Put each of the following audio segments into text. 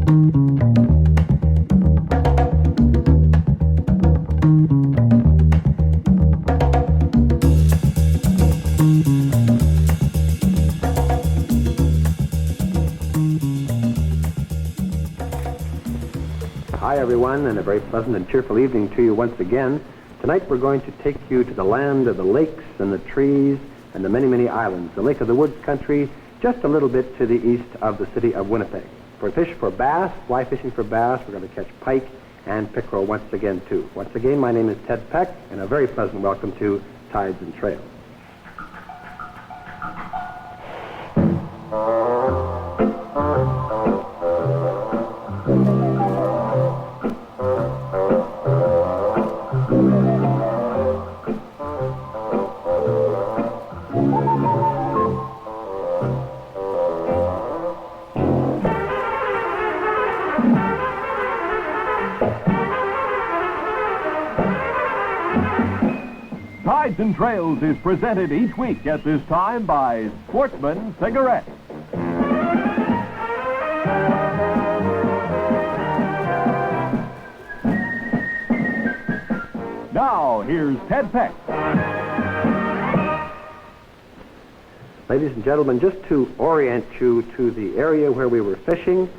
Hi, everyone, and a very pleasant and cheerful evening to you once again. Tonight we're going to take you to the land of the lakes and the trees and the many, many islands, the Lake of the Woods country, just a little bit to the east of the city of Winnipeg. For fish for bass, fly fishing for bass, we're going to catch pike and pickerel once again, too. Once again, my name is Ted Peck, and a very pleasant welcome to Tides and Trails. Tides and Trails is presented each week at this time by Sportsman Cigarettes. Now, here's Ted Peck. Ladies and gentlemen, just to orient you to the area where we were fishing,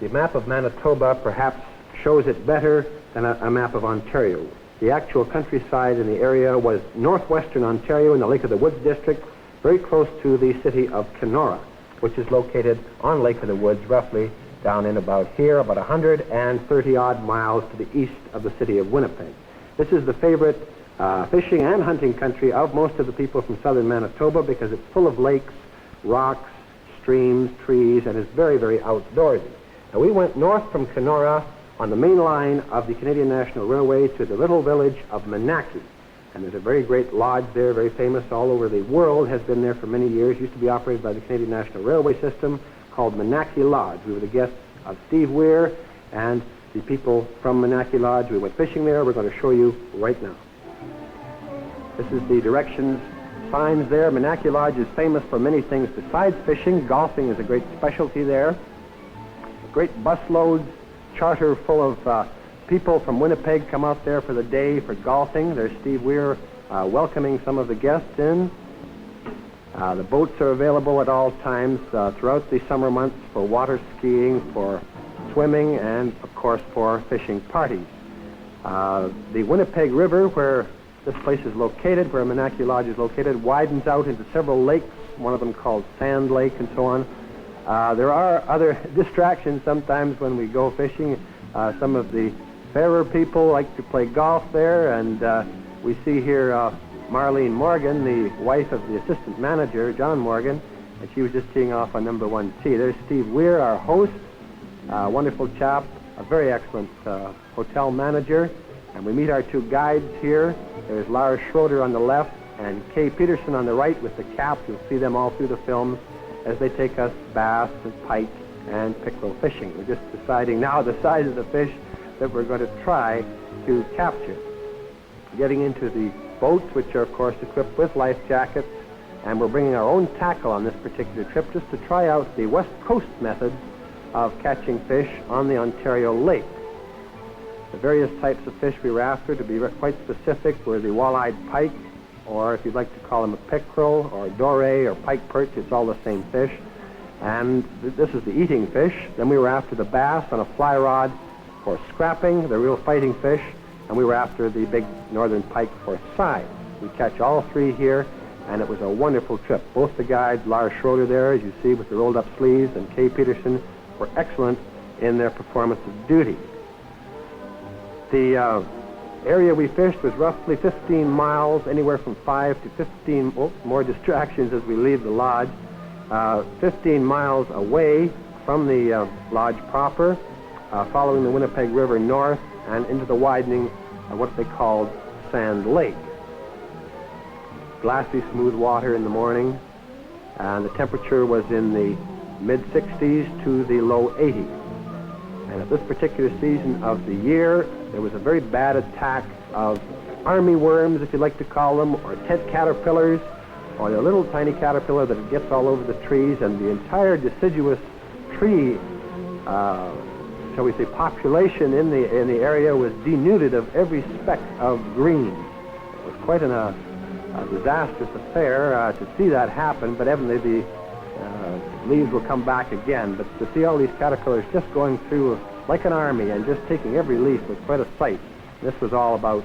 the map of Manitoba perhaps shows it better than a map of Ontario. The actual countryside in the area was northwestern Ontario in the Lake of the Woods district, very close to the city of Kenora, which is located on Lake of the Woods, roughly down in about here, about 130-odd miles to the east of the city of Winnipeg. This is the favorite fishing and hunting country of most of the people from southern Manitoba because it's full of lakes, rocks, streams, trees, and is very, very outdoorsy. Now, we went north from Kenora on the main line of the Canadian National Railway to the little village of Manaki. And there's a very great lodge there, very famous all over the world, has been there for many years, used to be operated by the Canadian National Railway System, called Manaki Lodge. We were the guests of Steve Weir and the people from Manaki Lodge. We went fishing there. We're going to show you right now. This is the directions signs there. Manaki Lodge is famous for many things besides fishing. Golfing is a great specialty there. Great busloads, charter full of people from Winnipeg come out there for the day for golfing. There's Steve Weir welcoming some of the guests in. The boats are available at all times throughout the summer months for water skiing, for swimming, and, of course, for fishing parties. The Winnipeg River, where this place is located, where Manaki Lodge is located, widens out into several lakes, one of them called Sand Lake and so on. There are other distractions sometimes when we go fishing. Some of the fairer people like to play golf there, and we see here Marlene Morgan, the wife of the assistant manager, John Morgan, and she was just teeing off on number 1 tee. There's Steve Weir, our host, wonderful chap, a very excellent hotel manager, and we meet our two guides here. There's Lars Schroeder on the left and Kay Peterson on the right with the cap. You'll see them all through the films as they take us bass and pike and pickerel fishing. We're just deciding now the size of the fish that we're going to try to capture. Getting into the boats, which are, of course, equipped with life jackets, and we're bringing our own tackle on this particular trip just to try out the West Coast methods of catching fish on the Ontario Lake. The various types of fish we were after, to be quite specific, were the wall-eyed pike, or if you'd like to call them a pickerel, or a doré, or pike perch, it's all the same fish. And this is the eating fish. Then we were after the bass on a fly rod for scrapping, the real fighting fish, and we were after the big northern pike for size. We catch all three here, and it was a wonderful trip. Both the guides, Lars Schroeder there, as you see, with the rolled-up sleeves, and Kay Peterson, were excellent in their performance of duty. The area we fished was roughly 15 miles, anywhere from 5 to 15, more distractions as we leave the lodge, 15 miles away from the lodge proper, following the Winnipeg River north and into the widening of what they called Sand Lake. Glassy, smooth water in the morning, and the temperature was in the mid-60s to the low 80s. And at this particular season of the year, there was a very bad attack of army worms, if you like to call them, or tent caterpillars, or the little tiny caterpillar that gets all over the trees, and the entire deciduous tree shall we say, population in the area was denuded of every speck of green. It was quite a disastrous affair to see that happen, but evidently the leaves will come back again. But to see all these caterpillars just going through like an army and just taking every leaf was quite a sight. This was all about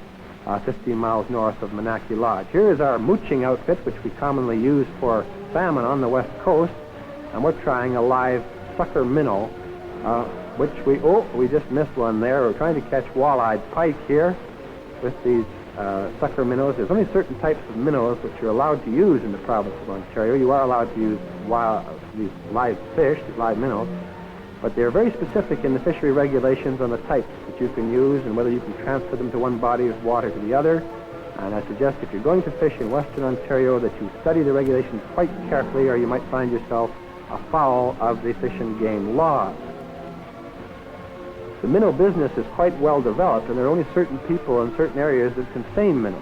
15 miles north of Manaki Lodge. Here is our mooching outfit, which we commonly use for salmon on the west coast, and we're trying a live sucker minnow, which we just missed one there. We're trying to catch walleyed pike here with these sucker minnows. There's only certain types of minnows which you're allowed to use in the province of Ontario. You are allowed to use these live fish, these live minnows, but they're very specific in the fishery regulations on the types that you can use and whether you can transfer them to one body of water to the other. And I suggest if you're going to fish in Western Ontario that you study the regulations quite carefully, or you might find yourself afoul of the Fish and Game laws. The minnow business is quite well developed, and there are only certain people in certain areas that can seine minnows.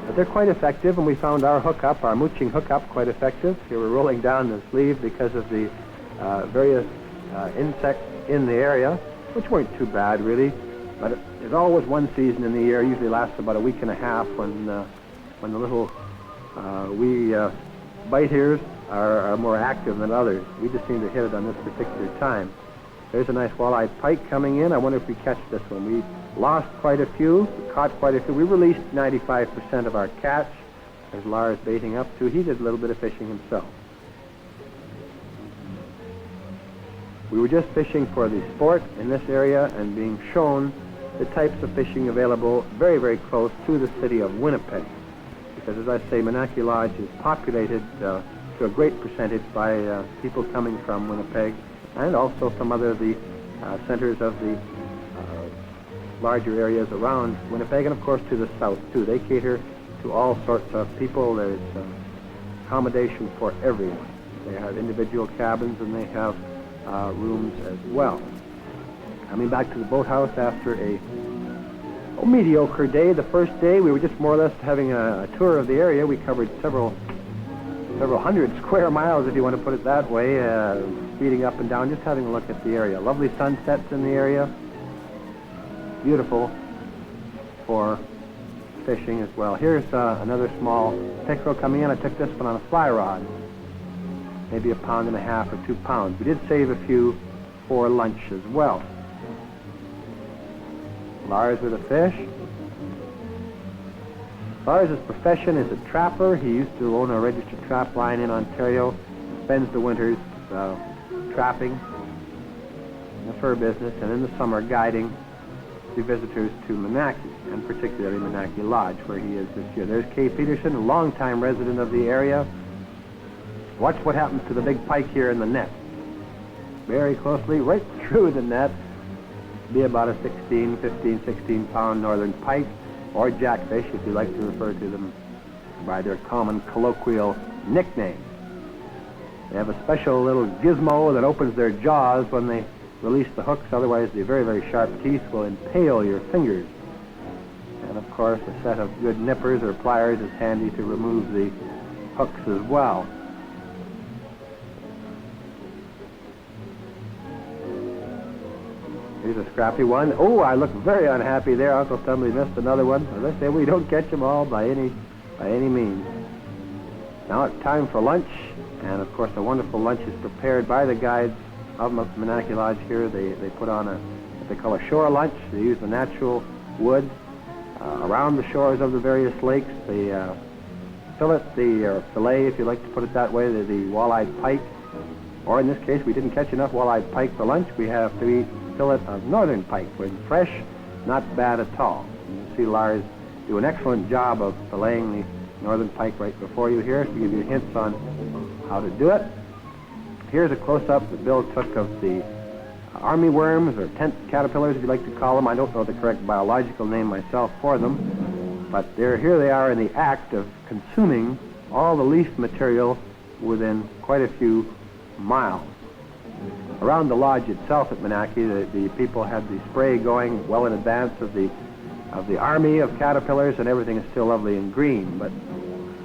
But they're quite effective, and we found our hookup, our mooching hookup, quite effective. Here we're rolling down the sleeve because of the various insects in the area, which weren't too bad, really. But there's always one season in the year, usually lasts about a week and a half, when the little wee bite ears are more active than others. We just seem to hit it on this particular time. There's a nice walleye pike coming in. I wonder if we catch this one. We lost quite a few, we caught quite a few. We released 95% of our catch. There's Lars baiting up too. He did a little bit of fishing himself. We were just fishing for the sport in this area and being shown the types of fishing available very, very close to the city of Winnipeg. Because, as I say, Manaki Lodge is populated to a great percentage by people coming from Winnipeg and also from other of the centers of the larger areas around Winnipeg, and of course to the south too. They cater to all sorts of people. There's accommodation for everyone. They have individual cabins and they have rooms as well. Coming back to the boathouse after a mediocre day. The first day we were just more or less having a tour of the area. We covered several hundred square miles, if you want to put it that way, speeding up and down, just having a look at the area. Lovely sunsets in the area. Beautiful for fishing as well. Here's another small pickerel coming in. I took this one on a fly rod, maybe 1.5 pounds or 2 pounds. We did save a few for lunch as well. Lars with a fish. Lars' profession is a trapper. He used to own a registered trap line in Ontario. Spends the winters trapping in the fur business, and in the summer guiding the visitors to Manaki, and particularly Manaki Lodge, where he is this year. There's Kay Peterson, a longtime resident of the area. Watch what happens to the big pike here in the net. Very closely, right through the net. Be about a 15, 16 pound northern pike, or jackfish, if you like to refer to them by their common colloquial nickname. They have a special little gizmo that opens their jaws when they release the hooks, otherwise the very, very sharp teeth will impale your fingers. And of course, a set of good nippers or pliers is handy to remove the hooks as well. Here's a scrappy one. Oh, I look very unhappy there. Uncle Stumbly missed another one. As I say, we don't catch them all by any means. Now it's time for lunch, and of course a wonderful lunch is prepared by the guides of Manaki Lodge here. They put on what they call a shore lunch. They use the natural wood around the shores of the various lakes. They fillet, if you like to put it that way, the walleye pike. Or in this case, we didn't catch enough walleye pike for lunch. We have to eat fillet of northern pike, when fresh, not bad at all. And you see Lars do an excellent job of filleting the northern pike right before you here to give you hints on how to do it. Here's a close-up that Bill took of the army worms, or tent caterpillars, if you like to call them. I don't know the correct biological name myself for them, but here they are in the act of consuming all the leaf material within quite a few miles. Around the lodge itself at Manaki, the people had the spray going well in advance of the army of caterpillars, and everything is still lovely and green. But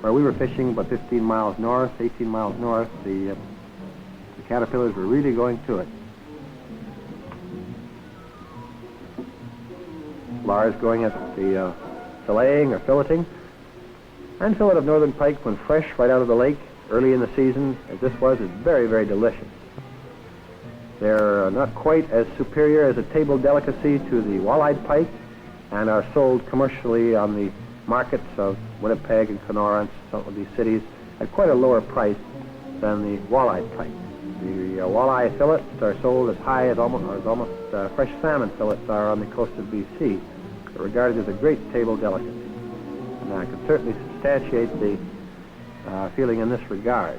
where we were fishing, about 15 miles north, 18 miles north, the caterpillars were really going to it. Lars going at the filleting or filleting. And fillet of northern pike when fresh right out of the lake early in the season, as this was, is very, very delicious. They're not quite as superior as a table delicacy to the walleyed pike and are sold commercially on the markets of Winnipeg and Kenora and some of these cities at quite a lower price than the walleyed pike. The walleye fillets are sold as high as almost fresh salmon fillets are on the coast of BC. They're regarded as a great table delicacy. And I can certainly substantiate the feeling in this regard.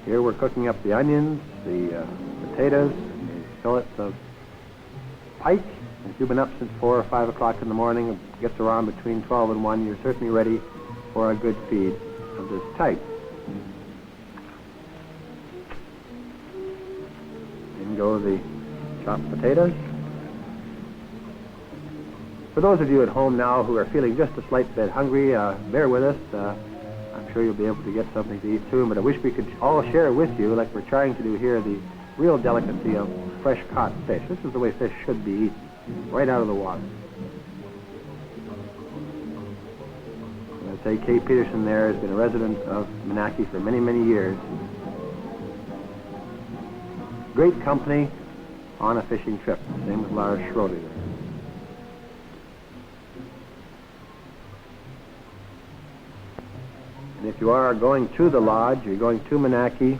Here we're cooking up the onions, the potatoes, the fillets of pike. And if you've been up since 4 or 5 o'clock in the morning, it gets around between 12 and 1, you're certainly ready for a good feed of this type. In go the chopped potatoes. For those of you at home now who are feeling just a slight bit hungry, bear with us. I'm sure you'll be able to get something to eat soon, but I wish we could all share with you, like we're trying to do here, the real delicacy of fresh caught fish. This is the way fish should be eaten, right out of the water. I'd say Kay Peterson there has been a resident of Manaki for many, many years. Great company on a fishing trip, same as Lars Schroeder there. And if you are going to the lodge, you're going to Manaki,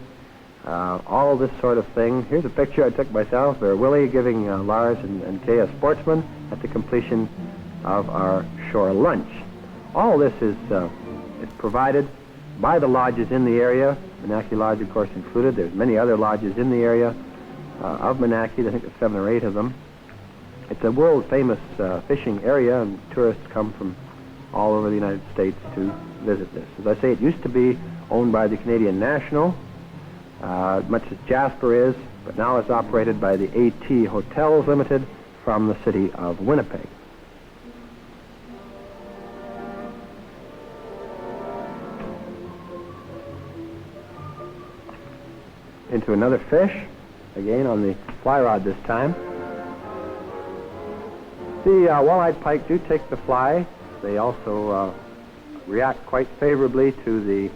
all this sort of thing. Here's a picture I took myself where Willie giving Lars and Kay a sportsman at the completion of our shore lunch. All this is provided by the lodges in the area. Manaki Lodge, of course, included. There's many other lodges in the area of Manaki. I think there's 7 or 8 of them. It's a world-famous fishing area, and tourists come from all over the United States to visit this. As I say, it used to be owned by the Canadian National, much as Jasper is, but now it's operated by the AT Hotels Limited from the city of Winnipeg. Into another fish, again on the fly rod this time. The walleye pike do take the fly. They also react quite favorably to the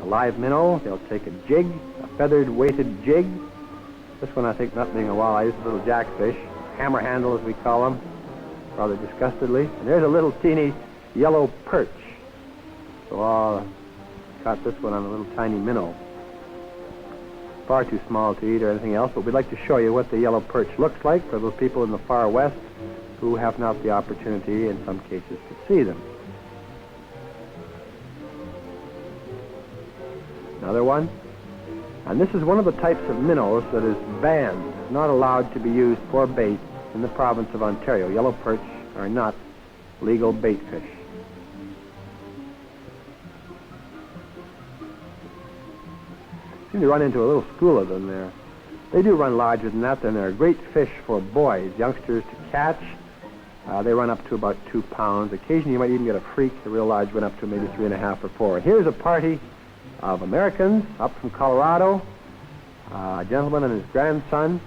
live minnow. They'll take a jig, a feathered weighted jig. This one, I think, not being a walleye, is a little jackfish, hammer handle as we call them, rather disgustedly. And there's a little teeny yellow perch. So caught this one on a little tiny minnow. Far too small to eat or anything else, but we'd like to show you what the yellow perch looks like for those people in the far west who have not the opportunity, in some cases, to see them. Another one. And this is one of the types of minnows that is banned, not allowed to be used for bait in the province of Ontario. Yellow perch are not legal bait fish. Seem to run into a little school of them there. They do run larger than that, and they're great fish for boys, youngsters to catch. They run up to about 2 pounds. Occasionally you might even get a freak, the real large run up to maybe 3.5 or 4. And here's a party of Americans up from Colorado, a gentleman and his grandson,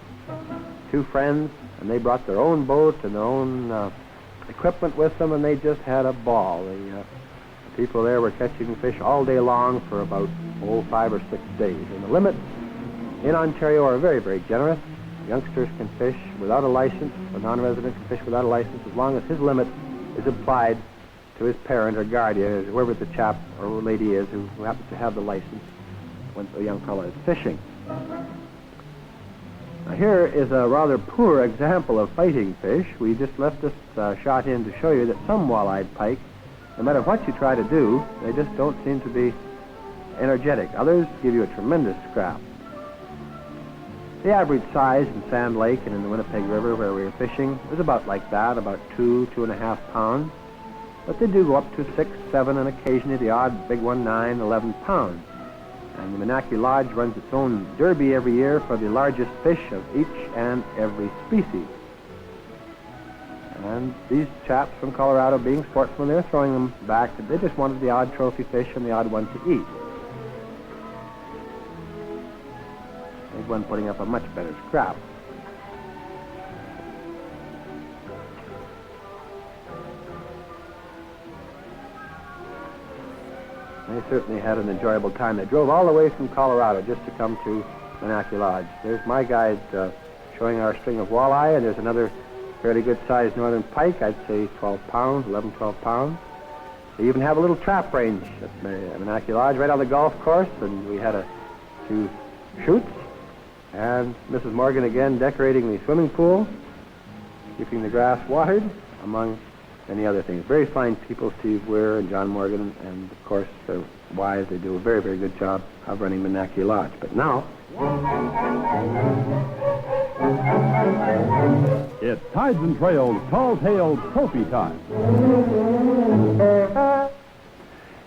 2 friends, and they brought their own boat and their own equipment with them, and they just had a ball. The people there were catching fish all day long for about 5 or 6 days. And the limits in Ontario are very, very generous. Youngsters can fish without a license. A non-resident can fish without a license as long as his limit is applied to his parent or guardian, whoever the chap or lady is who happens to have the license when the young fellow is fishing. Now here is a rather poor example of fighting fish. We just left this shot in to show you that some walleye pike, no matter what you try to do, they just don't seem to be energetic. Others give you a tremendous scrap. The average size in Sand Lake and in the Winnipeg River where we were fishing was about like that, about 2.5 pounds. But they do go up to 6, 7, and occasionally the odd big one, 9, 11 pounds. And the Manaki Lodge runs its own derby every year for the largest fish of each and every species. And these chaps from Colorado, being sportsmen, they're throwing them back. They just wanted the odd trophy fish and the odd one to eat. There's one putting up a much better scrap. They certainly had an enjoyable time. They drove all the way from Colorado just to come to Manaki Lodge. There's my guide showing our string of walleye, and there's another fairly good-sized northern pike, I'd say 12 pounds, 11, 12 pounds. They even have a little trap range at Manaki Lodge right on the golf course, and we had a few shoots. And Mrs. Morgan again decorating the swimming pool, keeping the grass watered, among many other things. Very fine people, Steve Weir and John Morgan, and of course their wives. They do a very, very good job of running Manaki Lodge. But now, it's Tides and Trails Tall-Tailed Trophy time.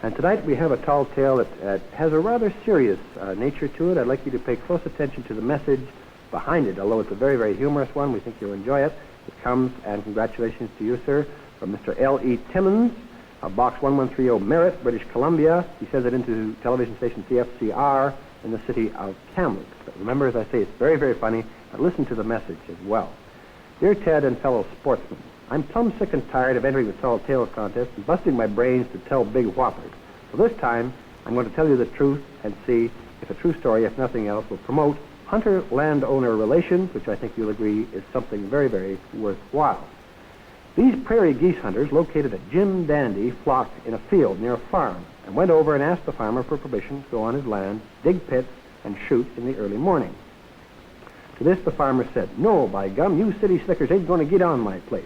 and tonight we have a tall tale that has a rather serious nature to it. I'd like you to pay close attention to the message behind it. Although it's a very, very humorous one, we think you'll enjoy it. It comes, and congratulations to you, sir, from Mr. L.E. Timmons, Box 1130 Merritt, British Columbia. He sends it into television station CFCR in the city of Kamloops. But remember, as I say, it's very, very funny, but listen to the message as well. Dear Ted and fellow sportsmen, I'm plumb sick and tired of entering the tall tales contest and busting my brains to tell big whoppers. So this time, I'm going to tell you the truth and see if a true story, if nothing else, will promote hunter-landowner relations, which I think you'll agree is something very, very worthwhile. These prairie geese hunters located a Jim Dandy flock in a field near a farm and went over and asked the farmer for permission to go on his land, dig pits, and shoot in the early morning. To this, the farmer said, "No, by gum, you city slickers ain't going to get on my place."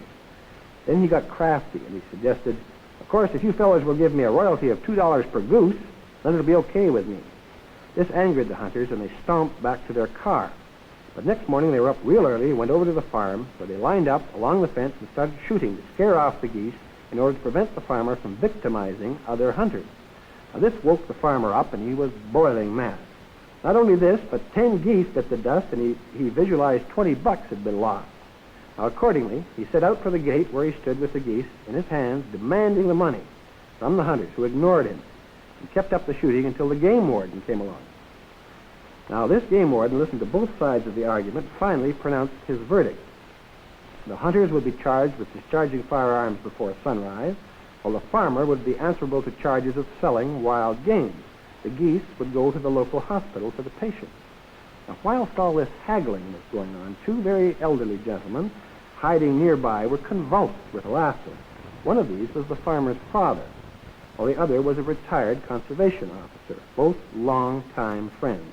Then he got crafty, and he suggested, "Of course, if you fellows will give me a royalty of $2 per goose, then it'll be okay with me." This angered the hunters, and they stomped back to their car. But next morning, they were up real early, went over to the farm, where they lined up along the fence and started shooting to scare off the geese in order to prevent the farmer from victimizing other hunters. Now, this woke the farmer up, and he was boiling mad. Not only this, but 10 geese bit the dust, and he visualized $20 had been lost. Now, accordingly, he set out for the gate where he stood with the geese in his hands, demanding the money from the hunters, who ignored him and kept up the shooting until the game warden came along. Now, this game warden listened to both sides of the argument, finally pronounced his verdict. The hunters would be charged with discharging firearms before sunrise, while the farmer would be answerable to charges of selling wild game. The geese would go to the local hospital for the patients. Now, whilst all this haggling was going on, two very elderly gentlemen hiding nearby were convulsed with laughter. One of these was the farmer's father, while the other was a retired conservation officer, both long-time friends.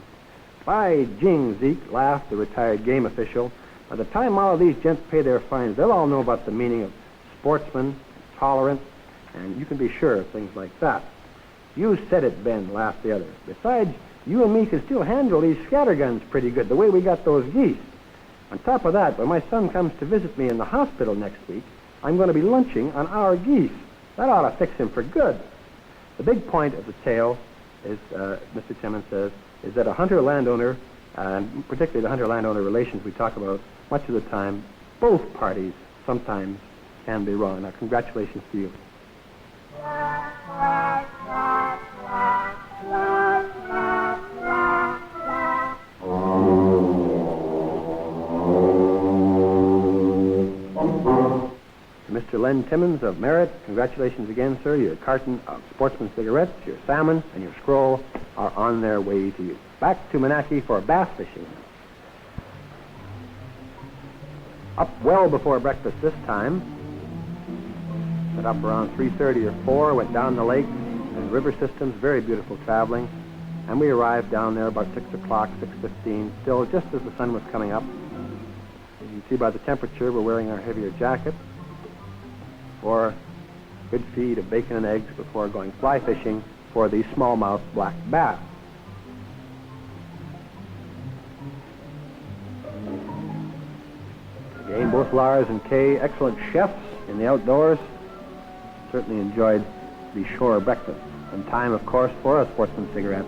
"By jing, Zeke," laughed the retired game official. "By the time all of these gents pay their fines, they'll all know about the meaning of sportsman, tolerance, and you can be sure of things like that." "You said it, Ben," laughed the other. "Besides, you and me can still handle these scatterguns pretty good, the way we got those geese. On top of that, when my son comes to visit me in the hospital next week, I'm going to be lunching on our geese. That ought to fix him for good." The big point of the tale is, Mr. Timmons says, is that a hunter-landowner, and particularly the hunter-landowner relations we talk about much of the time, both parties sometimes can be wrong. Now, congratulations to you. Mr. Len Timmons of Merritt, congratulations again, sir. Your carton of Sportsman cigarettes, your salmon, and your scroll are on their way to you. Back to Manaki for bass fishing. Up well before breakfast this time. Got up around 3:30 or 4, went down the lake and river systems, very beautiful traveling. And we arrived down there about 6 o'clock, 6:15, still just as the sun was coming up. You can see by the temperature we're wearing our heavier jackets. For a good feed of bacon and eggs before going fly fishing for the smallmouth black bass. Again, both Lars and Kay, excellent chefs in the outdoors. Certainly enjoyed the shore breakfast. And time, of course, for a sportsman cigarette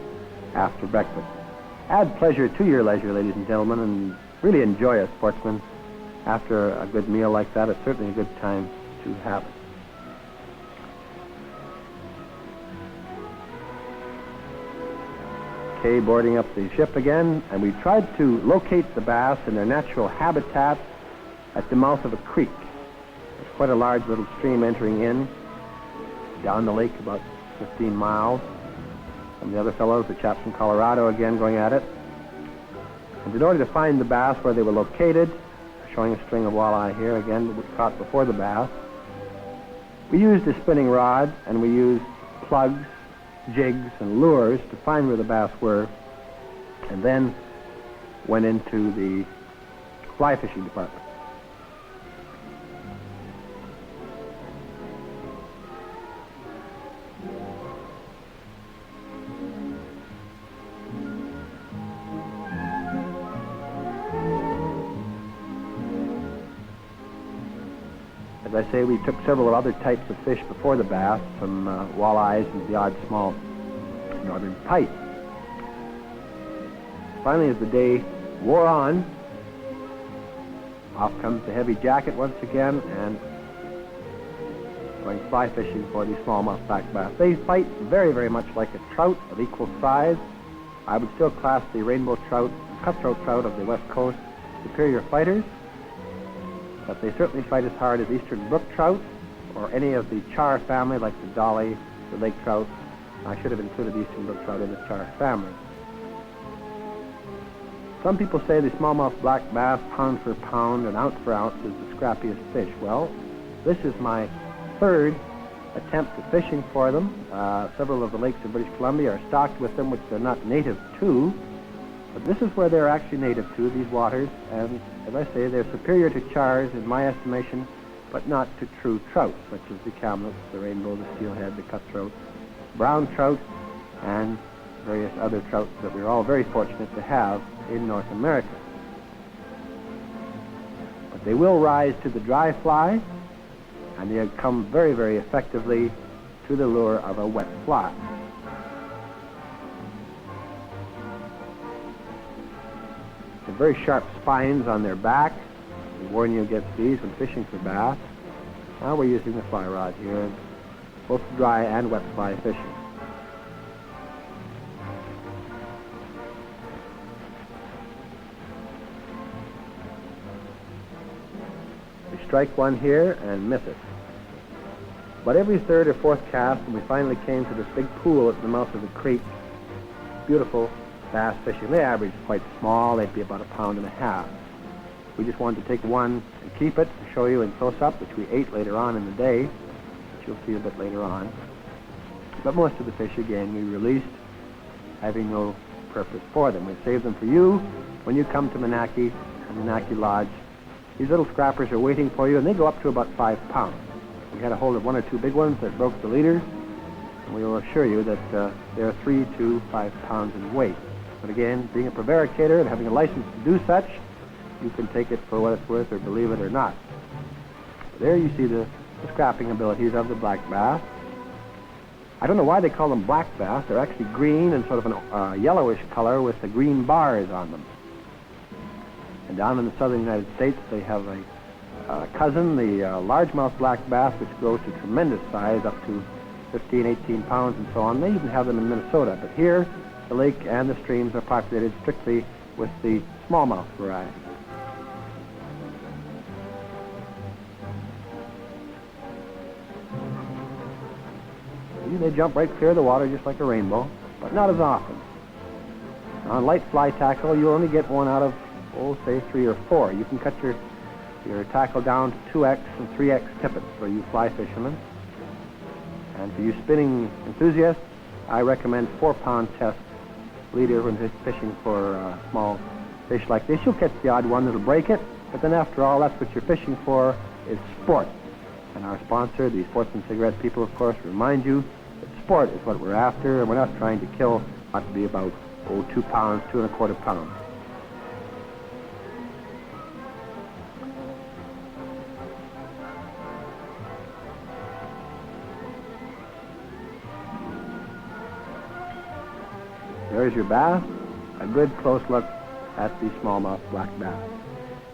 after breakfast. Add pleasure to your leisure, ladies and gentlemen, and really enjoy a sportsman after a good meal like that. It's certainly a good time to have it. Kay boarding up the ship again, and we tried to locate the bass in their natural habitat at the mouth of a creek. There's quite a large little stream entering in down the lake about 15 miles. Some of the other fellows, the chaps from Colorado, again going at it. And in order to find the bass where they were located, showing a string of walleye here, again, caught before the bass, we used a spinning rod, and we used plugs, jigs, and lures to find where the bass were, and then went into the fly fishing department. As I say, we took several other types of fish before the bass, some walleyes and the odd small northern pike. Finally, as the day wore on, off comes the heavy jacket once again, and going fly fishing for these smallmouth black bass. They fight very, very much like a trout of equal size. I would still class the rainbow trout, cutthroat trout of the West Coast, superior fighters, but they certainly fight as hard as eastern brook trout or any of the char family like the dolly, the lake trout. I should have included eastern brook trout in the char family. Some people say the smallmouth black bass, pound for pound and ounce for ounce, is the scrappiest fish. Well, this is my third attempt at fishing for them. Several of the lakes in British Columbia are stocked with them, which they're not native to. But this is where they're actually native to, these waters. And as I say, they're superior to chars in my estimation, but not to true trout, such as the camlets, the rainbow, the steelhead, the cutthroat, brown trout, and various other trouts that we're all very fortunate to have in North America. But they will rise to the dry fly, and they come very, very effectively to the lure of a wet fly. They have very sharp spines on their back. We warn you against these when fishing for bass. Now we're using the fly rod here, both dry and wet fly fishing. We strike one here and miss it. But every third or fourth cast, when we finally came to this big pool at the mouth of the creek, beautiful bass fishing. They average quite small. They'd be about 1.5 pounds. We just wanted to take one and keep it to show you in close-up, which we ate later on in the day, which you'll see a bit later on. But most of the fish, again, we released, having no purpose for them. We saved them for you when you come to Manaki and Manaki Lodge. These little scrappers are waiting for you, and they go up to about 5 pounds. We had a hold of 1 or 2 big ones that broke the leaders, and we will assure you that they're 3 to 5 pounds in weight. But again, being a prevaricator and having a license to do such, you can take it for what it's worth or believe it or not. There you see the scrapping abilities of the black bass. I don't know why they call them black bass. They're actually green and sort of a yellowish color with the green bars on them. And down in the southern United States, they have a cousin, the largemouth black bass, which grows to tremendous size, up to 15, 18 pounds and so on. They even have them in Minnesota. But here, the lake and the streams are populated strictly with the smallmouth variety. See, they jump right clear of the water just like a rainbow, but not as often. On light fly tackle, you only get one out of, say 3 or 4. You can cut your tackle down to 2X and 3X tippets for you fly fishermen. And for you spinning enthusiasts, I recommend 4-pound test leader when fishing for small fish like this. You'll catch the odd one that'll break it, but then after all, that's what you're fishing for, is sport. And our sponsor, the Sportsman Cigarette people, of course, remind you that sport is what we're after, and we're not trying to kill, ought to be about 2 pounds, 2 1/4 pounds. There's your bass, a good close look at the smallmouth black bass.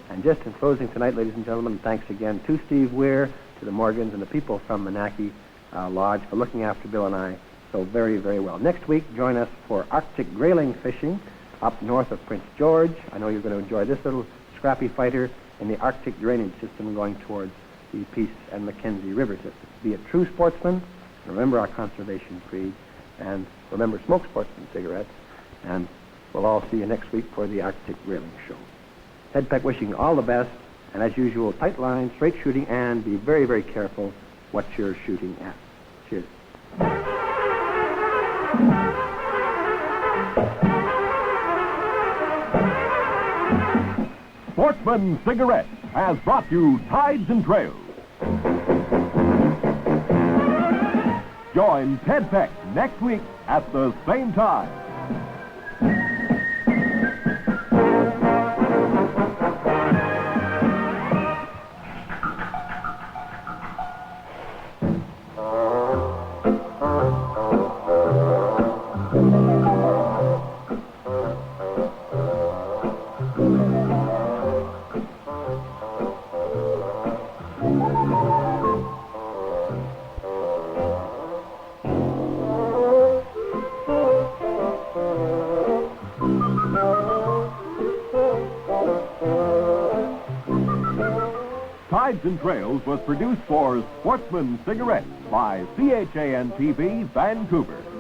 And just in closing tonight, ladies and gentlemen, thanks again to Steve Weir, to the Morgans, and the people from Manaki Lodge for looking after Bill and I so very, very well. Next week, join us for Arctic grayling fishing up north of Prince George. I know you're going to enjoy this little scrappy fighter in the Arctic drainage system going towards the Peace and Mackenzie River system. Be a true sportsman, remember our conservation creed, and Remember, smoke Sportsman cigarettes, and we'll all see you next week for the Arctic Grilling Show. Ted Peck wishing you all the best, and as usual, tight lines, straight shooting, and be very, very careful what you're shooting at. Cheers. Sportsman Cigarettes has brought you Tides and Trails. Join Ted Peck next week at the same time. Tides and Trails was produced for Sportsman Cigarettes by CHAN-TV, Vancouver.